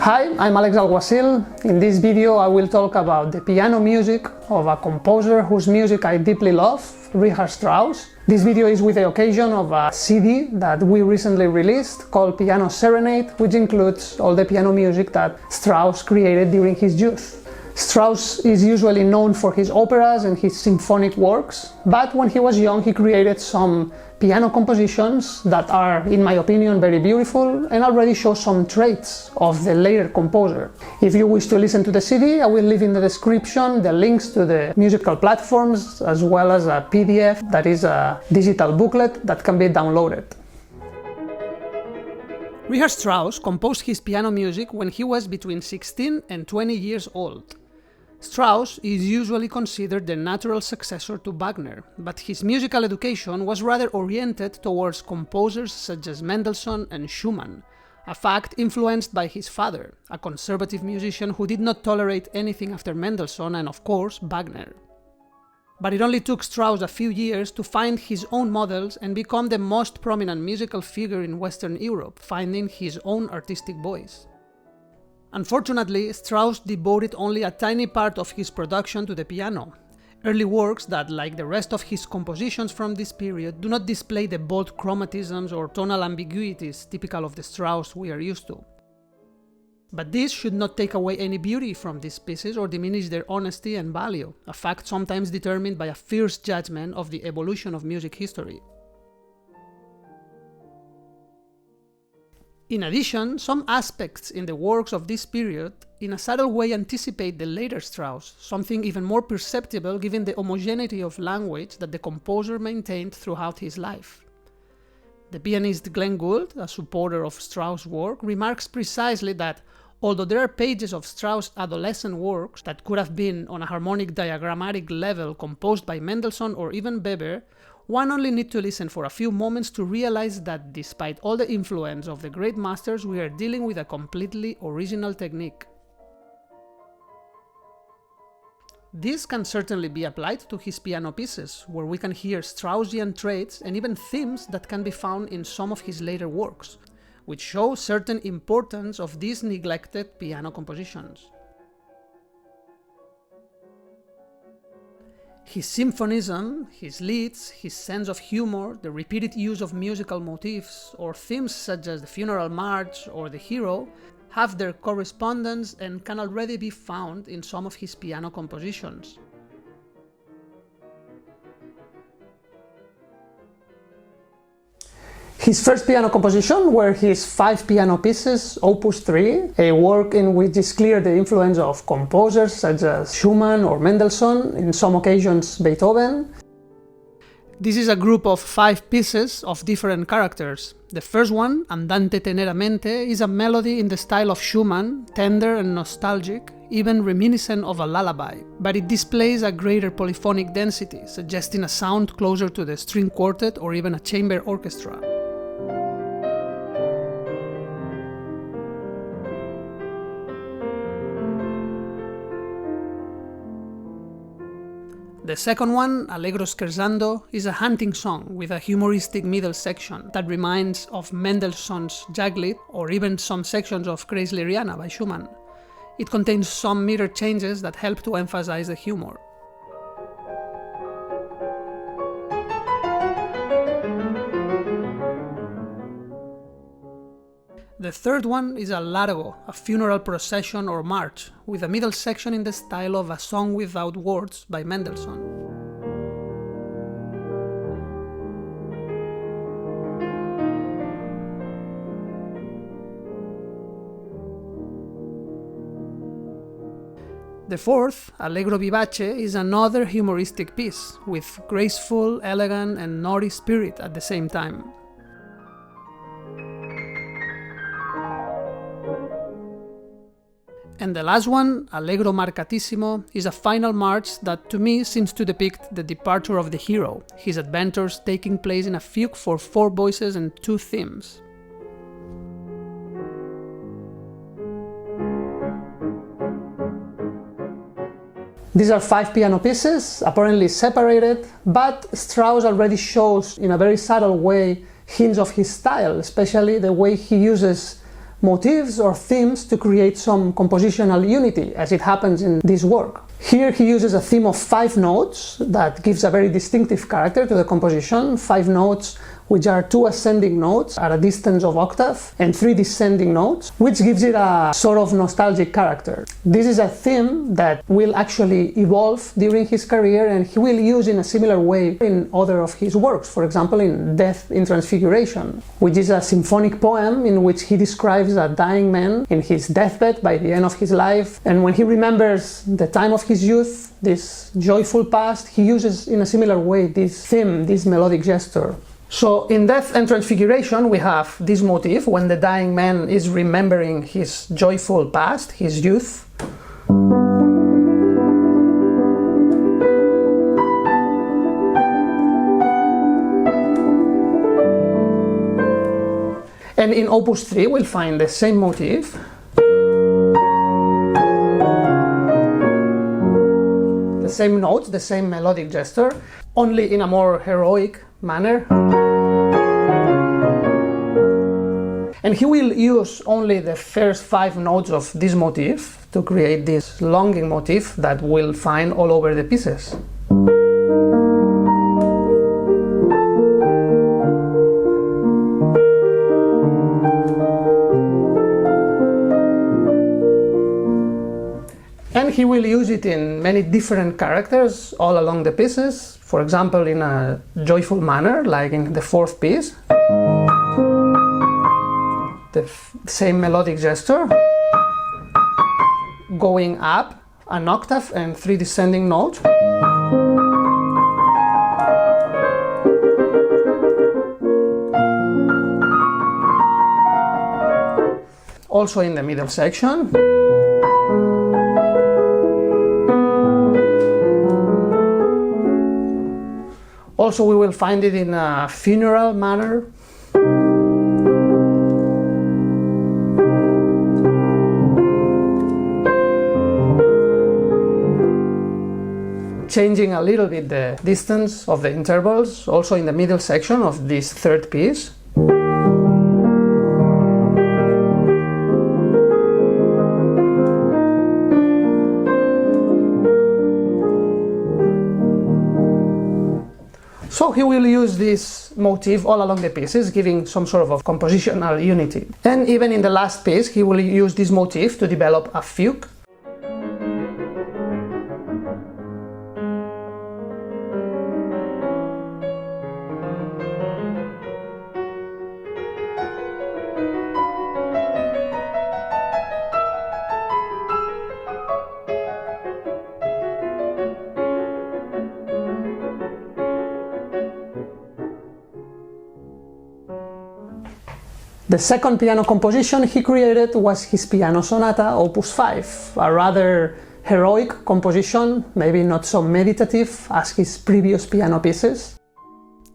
Hi, I'm Alguacil. In this video I will talk about the piano music of a composer whose music I deeply love, Richard Strauss. This video is with the occasion of a CD that we recently released called Piano Serenade, which includes all the piano music that Strauss created during his youth. Strauss is usually known for his operas and his symphonic works, but when he was young he created some piano compositions that are, in my opinion, very beautiful and already show some traits of the later composer. If you wish to listen to the CD, I will leave in the description the links to the musical platforms as well as a PDF that is a digital booklet that can be downloaded. Richard Strauss composed his piano music when he was between 16 and 20 years old. Strauss is usually considered the natural successor to Wagner, but his musical education was rather oriented towards composers such as Mendelssohn and Schumann, a fact influenced by his father, a conservative musician who did not tolerate anything after Mendelssohn and, of course, Wagner. But it only took Strauss a few years to find his own models and become the most prominent musical figure in Western Europe, finding his own artistic voice. Unfortunately, Strauss devoted only a tiny part of his production to the piano. Early works that, like the rest of his compositions from this period, do not display the bold chromatisms or tonal ambiguities typical of the Strauss we are used to. But this should not take away any beauty from these pieces or diminish their honesty and value, a fact sometimes determined by a fierce judgment of the evolution of music history. In addition, some aspects in the works of this period in a subtle way anticipate the later Strauss, something even more perceptible given the homogeneity of language that the composer maintained throughout his life. The pianist Glenn Gould, a supporter of Strauss' work, remarks precisely that although there are pages of Strauss' adolescent works that could have been on a harmonic diagrammatic level composed by Mendelssohn or even Weber, one only needs to listen for a few moments to realize that despite all the influence of the great masters, we are dealing with a completely original technique. This can certainly be applied to his piano pieces, where we can hear Straussian traits and even themes that can be found in some of his later works, which show certain importance of these neglected piano compositions. His symphonism, his leads, his sense of humor, the repeated use of musical motifs, or themes such as the Funeral March or the Hero, have their correspondence and can already be found in some of his piano compositions. His first piano composition were his 5 piano pieces, Opus 3, a work in which is clear the influence of composers such as Schumann or Mendelssohn, in some occasions Beethoven. This is a group of 5 pieces of different characters. The first one, Andante teneramente, is a melody in the style of Schumann, tender and nostalgic, even reminiscent of a lullaby, but it displays a greater polyphonic density, suggesting a sound closer to the string quartet or even a chamber orchestra. The second one, Allegro scherzando, is a hunting song with a humoristic middle section that reminds of Mendelssohn's Jaglied or even some sections of Kreisleriana by Schumann. It contains some meter changes that help to emphasize the humor. The third one is a largo, a funeral procession or march, with a middle section in the style of A Song Without Words by Mendelssohn. The fourth, Allegro vivace, is another humoristic piece, with graceful, elegant and naughty spirit at the same time. And the last one, Allegro marcatissimo, is a final march that to me seems to depict the departure of the hero, his adventures taking place in a fugue for 4 voices and 2 themes. These are 5 piano pieces, apparently separated, but Strauss already shows in a very subtle way hints of his style, especially the way he uses motifs or themes to create some compositional unity, as it happens in this work. Here he uses a theme of 5 notes that gives a very distinctive character to the composition. 5 notes which are 2 ascending notes at a distance of octave and 3 descending notes, which gives it a sort of nostalgic character. This is a theme that will actually evolve during his career, and he will use in a similar way in other of his works, for example in Death in Transfiguration, which is a symphonic poem in which he describes a dying man in his deathbed by the end of his life, and when he remembers the time of his youth, this joyful past, he uses in a similar way this theme, this melodic gesture. So in Death and Transfiguration we have this motif when the dying man is remembering his joyful past, his youth. And in Opus 3 we'll find the same motif. The same notes, the same melodic gesture, only in a more heroic manner. And he will use only the first 5 notes of this motif to create this longing motif that we'll find all over the pieces. And he will use it in many different characters all along the pieces, for example in a joyful manner, like in the 4th piece. The same melodic gesture, going up an octave and 3 descending notes. Also in the middle section. Also we will find it in a funeral manner. Changing a little bit the distance of the intervals, also in the middle section of this 3rd piece. So he will use this motif all along the pieces, giving some sort of compositional unity. And even in the last piece, he will use this motif to develop a fugue. The second piano composition he created was his piano sonata, Opus 5, a rather heroic composition, maybe not so meditative as his previous piano pieces.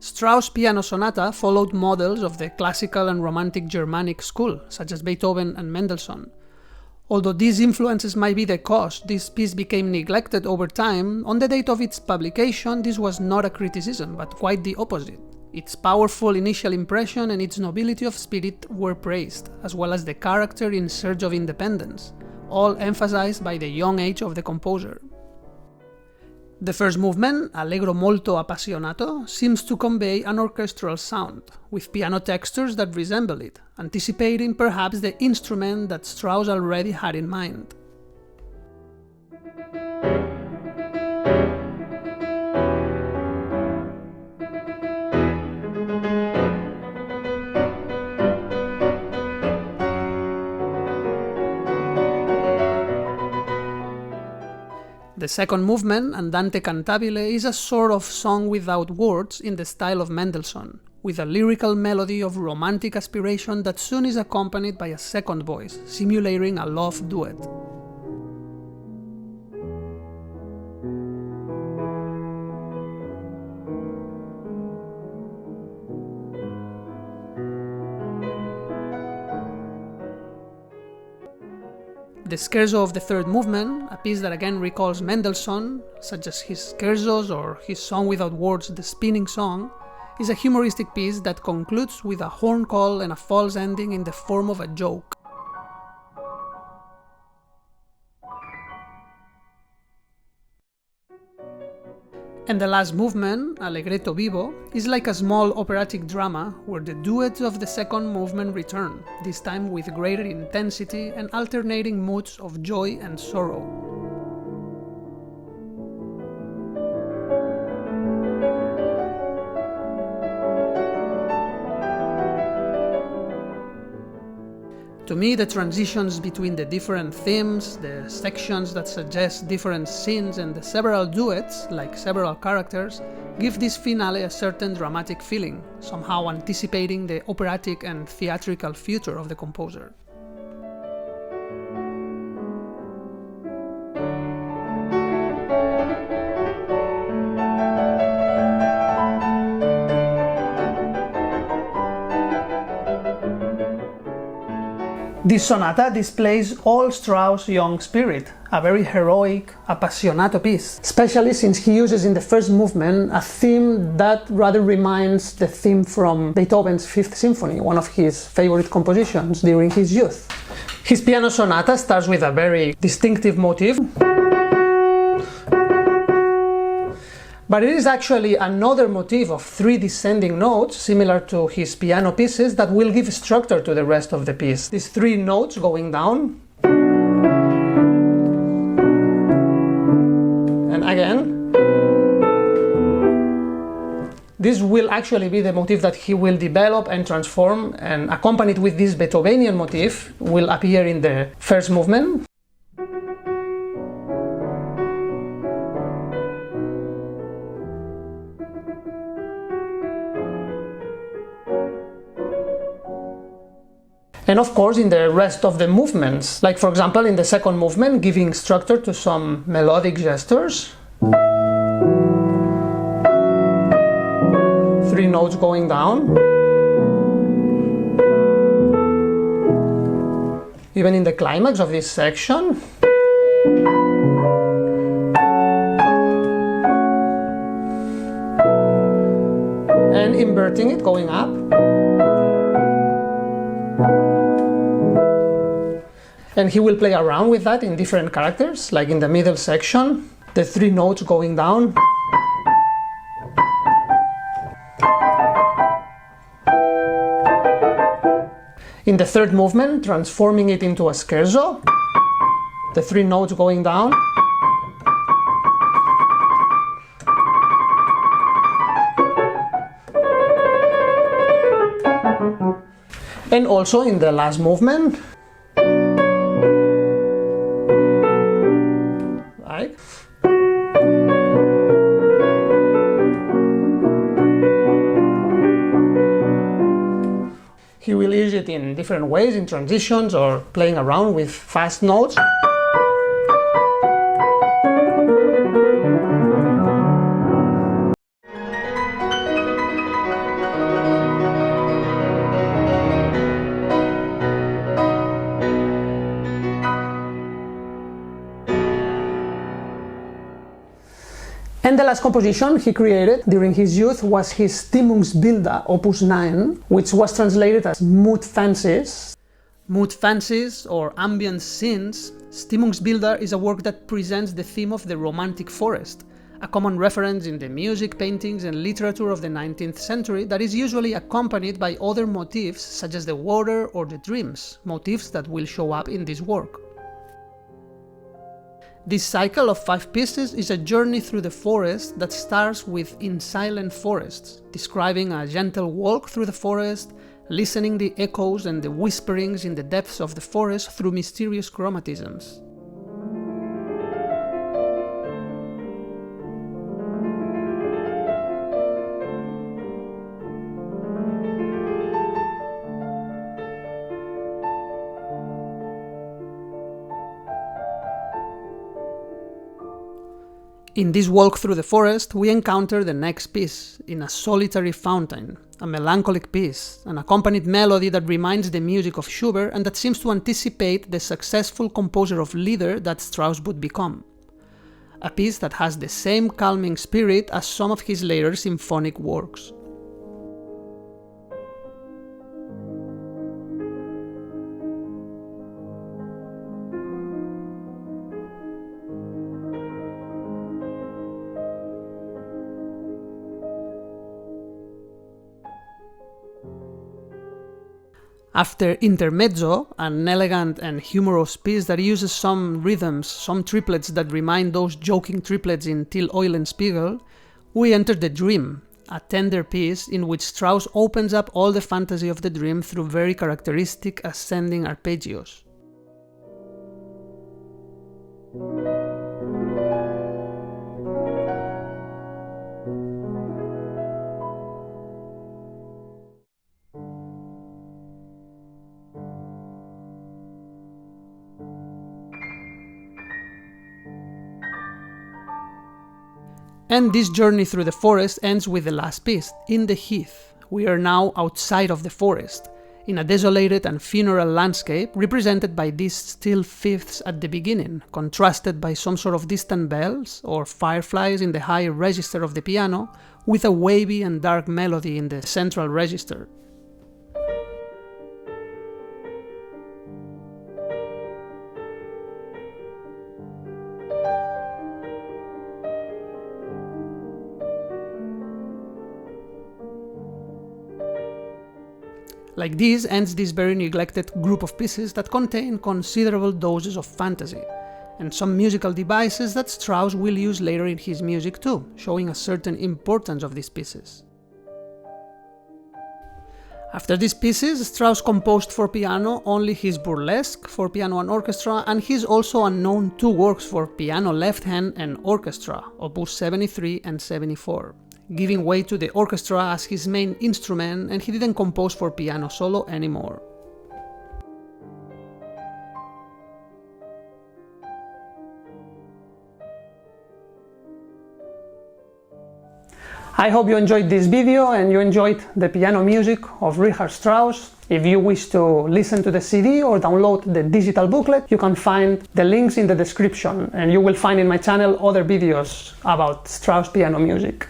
Strauss' piano sonata followed models of the classical and romantic Germanic school, such as Beethoven and Mendelssohn. Although these influences might be the cause this piece became neglected over time, on the date of its publication this was not a criticism, but quite the opposite. Its powerful initial impression and its nobility of spirit were praised, as well as the character in search of independence, all emphasized by the young age of the composer. The first movement, Allegro molto appassionato, seems to convey an orchestral sound, with piano textures that resemble it, anticipating perhaps the instrument that Strauss already had in mind. The second movement, Andante cantabile, is a sort of song without words in the style of Mendelssohn, with a lyrical melody of romantic aspiration that soon is accompanied by a second voice, simulating a love duet. The scherzo of the third movement, a piece that again recalls Mendelssohn, such as his scherzos or his song without words, The Spinning Song, is a humoristic piece that concludes with a horn call and a false ending in the form of a joke. And the last movement, Allegretto vivo, is like a small operatic drama where the duets of the second movement return, this time with greater intensity and alternating moods of joy and sorrow. To me, the transitions between the different themes, the sections that suggest different scenes, and the several duets, like several characters, give this finale a certain dramatic feeling, somehow anticipating the operatic and theatrical future of the composer. This sonata displays all Strauss' young spirit, a very heroic, appassionato piece, especially since he uses in the first movement a theme that rather reminds the theme from Beethoven's Fifth Symphony, one of his favorite compositions during his youth. His piano sonata starts with a very distinctive motif, but it is actually another motif of 3 descending notes, similar to his piano pieces, that will give structure to the rest of the piece. These 3 notes going down, and again. This will actually be the motif that he will develop and transform, and accompanied with this Beethovenian motif will appear in the first movement. And of course in the rest of the movements, like for example in the second movement, giving structure to some melodic gestures. 3 notes going down. Even in the climax of this section. And inverting it, going up. And he will play around with that in different characters, like in the middle section, the 3 notes going down. In the third movement, transforming it into a scherzo, the 3 notes going down. And also in the last movement, right? He will use it in different ways, in transitions or playing around with fast notes. And the last composition he created during his youth was his Stimmungsbilder, Opus 9, which was translated as Mood Fancies. Mood Fancies, or ambient scenes, Stimmungsbilder is a work that presents the theme of the romantic forest, a common reference in the music, paintings and literature of the 19th century that is usually accompanied by other motifs such as the water or the dreams, motifs that will show up in this work. This cycle of 5 pieces is a journey through the forest that starts with In Silent Forests, describing a gentle walk through the forest, listening the echoes and the whisperings in the depths of the forest through mysterious chromatisms. In this walk through the forest, we encounter the next piece, In a Solitary Fountain, a melancholic piece, an accompanied melody that reminds the music of Schubert and that seems to anticipate the successful composer of Lieder that Strauss would become. A piece that has the same calming spirit as some of his later symphonic works. After Intermezzo, an elegant and humorous piece that uses some rhythms, some triplets that remind those joking triplets in Till Eulenspiegel, we enter The Dream, a tender piece in which Strauss opens up all the fantasy of the dream through very characteristic ascending arpeggios. And this journey through the forest ends with the last piece, In the Heath. We are now outside of the forest, in a desolated and funeral landscape represented by these still fifths at the beginning, contrasted by some sort of distant bells or fireflies in the high register of the piano, with a wavy and dark melody in the central register. Like this ends this very neglected group of pieces that contain considerable doses of fantasy, and some musical devices that Strauss will use later in his music too, showing a certain importance of these pieces. After these pieces, Strauss composed for piano only his Burlesque for piano and orchestra, and his also unknown two works for piano left hand and orchestra, opus 73 and 74. Giving way to the orchestra as his main instrument, and he didn't compose for piano solo anymore. I hope you enjoyed this video and you enjoyed the piano music of Richard Strauss. If you wish to listen to the CD or download the digital booklet, you can find the links in the description, and you will find in my channel other videos about Strauss piano music.